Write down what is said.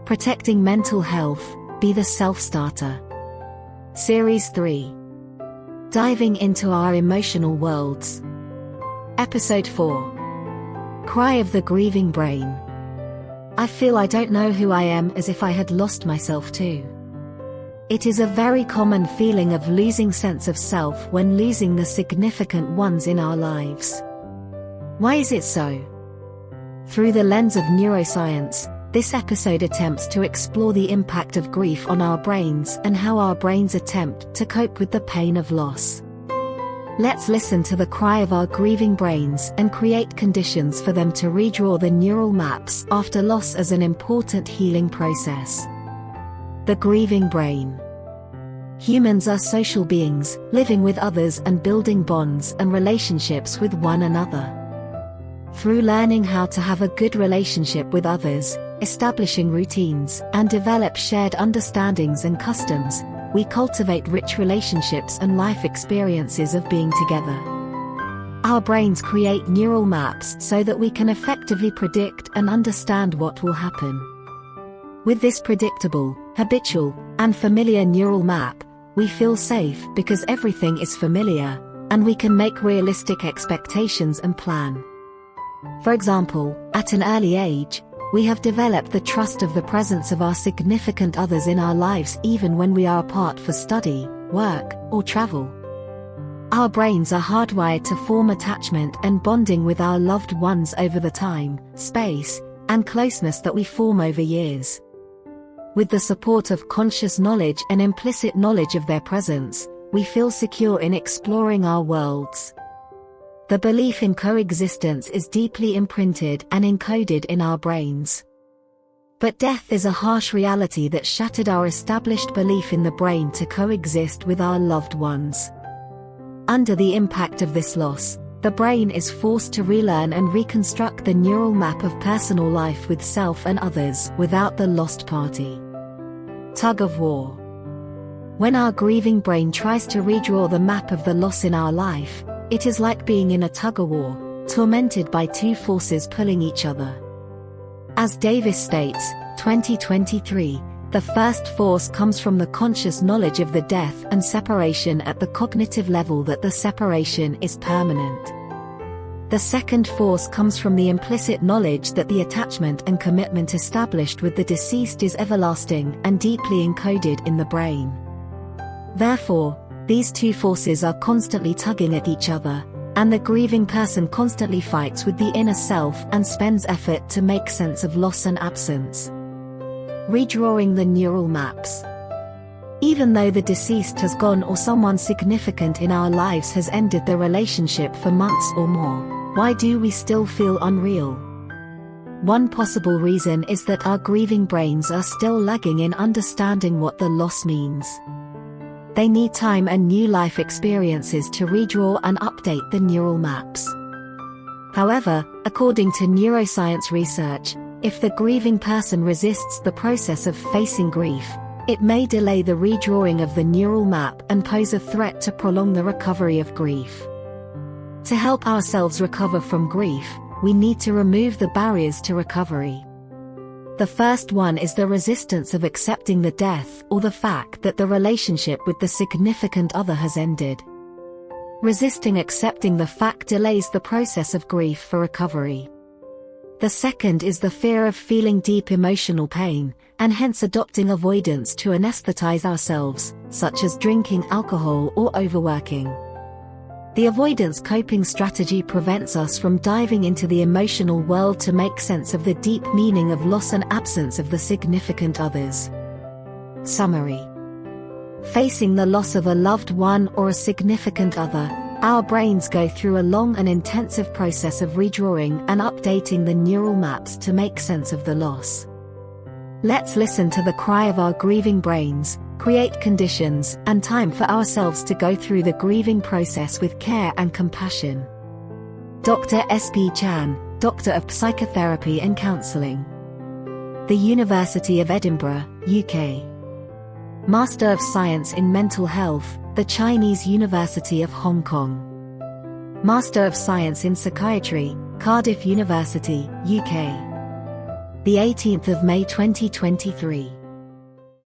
Protecting Mental Health, Be the Self-Starter. Series 3. Diving into Our Emotional Worlds. Episode 4. Cry of the Grieving Brain. I feel I don't know who I am, as if I had lost myself too. It is a very common feeling of losing sense of self when losing the significant ones in our lives. Why is it so? Through the lens of neuroscience, this episode attempts to explore the impact of grief on our brains and how our brains attempt to cope with the pain of loss. Let's listen to the cry of our grieving brains and create conditions for them to redraw the neural maps after loss as an important healing process. The grieving brain. Humans are social beings, living with others and building bonds and relationships with one another. Through learning how to have a good relationship with others, establishing routines, and develop shared understandings and customs, we cultivate rich relationships and life experiences of being together. Our brains create neural maps so that we can effectively predict and understand what will happen. With this predictable, habitual, and familiar neural map, we feel safe because everything is familiar, and we can make realistic expectations and plan. For example, at an early age, we have developed the trust of the presence of our significant others in our lives even when we are apart for study, work, or travel. Our brains are hardwired to form attachment and bonding with our loved ones over the time, space, and closeness that we form over years. With the support of conscious knowledge and implicit knowledge of their presence, we feel secure in exploring our worlds. The belief in coexistence is deeply imprinted and encoded in our brains. But death is a harsh reality that shattered our established belief in the brain to coexist with our loved ones. Under the impact of this loss, the brain is forced to relearn and reconstruct the neural map of personal life with self and others without the lost party. Tug of War. When our grieving brain tries to redraw the map of the loss in our life, it is like being in a tug of war, tormented by two forces pulling each other. As Davis states, 2023, the first force comes from the conscious knowledge of the death and separation at the cognitive level that the separation is permanent. The second force comes from the implicit knowledge that the attachment and commitment established with the deceased is everlasting and deeply encoded in the brain. Therefore, these two forces are constantly tugging at each other, and the grieving person constantly fights with the inner self and spends effort to make sense of loss and absence. Redrawing the neural maps. Even though the deceased has gone or someone significant in our lives has ended the relationship for months or more, why do we still feel unreal? One possible reason is that our grieving brains are still lagging in understanding what the loss means. They need time and new life experiences to redraw and update the neural maps. However, according to neuroscience research, if the grieving person resists the process of facing grief, it may delay the redrawing of the neural map and pose a threat to prolong the recovery of grief. To help ourselves recover from grief, we need to remove the barriers to recovery. The first one is the resistance of accepting the death or the fact that the relationship with the significant other has ended. Resisting accepting the fact delays the process of grief for recovery. The second is the fear of feeling deep emotional pain, and hence adopting avoidance to anesthetize ourselves, such as drinking alcohol or overworking. The avoidance coping strategy prevents us from diving into the emotional world to make sense of the deep meaning of loss and absence of the significant others. Summary. Facing the loss of a loved one or a significant other, our brains go through a long and intensive process of redrawing and updating the neural maps to make sense of the loss. Let's listen to the cry of our grieving brains, create conditions and time for ourselves to go through the grieving process with care and compassion. Dr. S.P. Chan, Doctor of Psychotherapy and Counselling. The University of Edinburgh, UK. Master of Science in Mental Health, the Chinese University of Hong Kong. Master of Science in Psychiatry, Cardiff University, UK. the 18th of May 2023.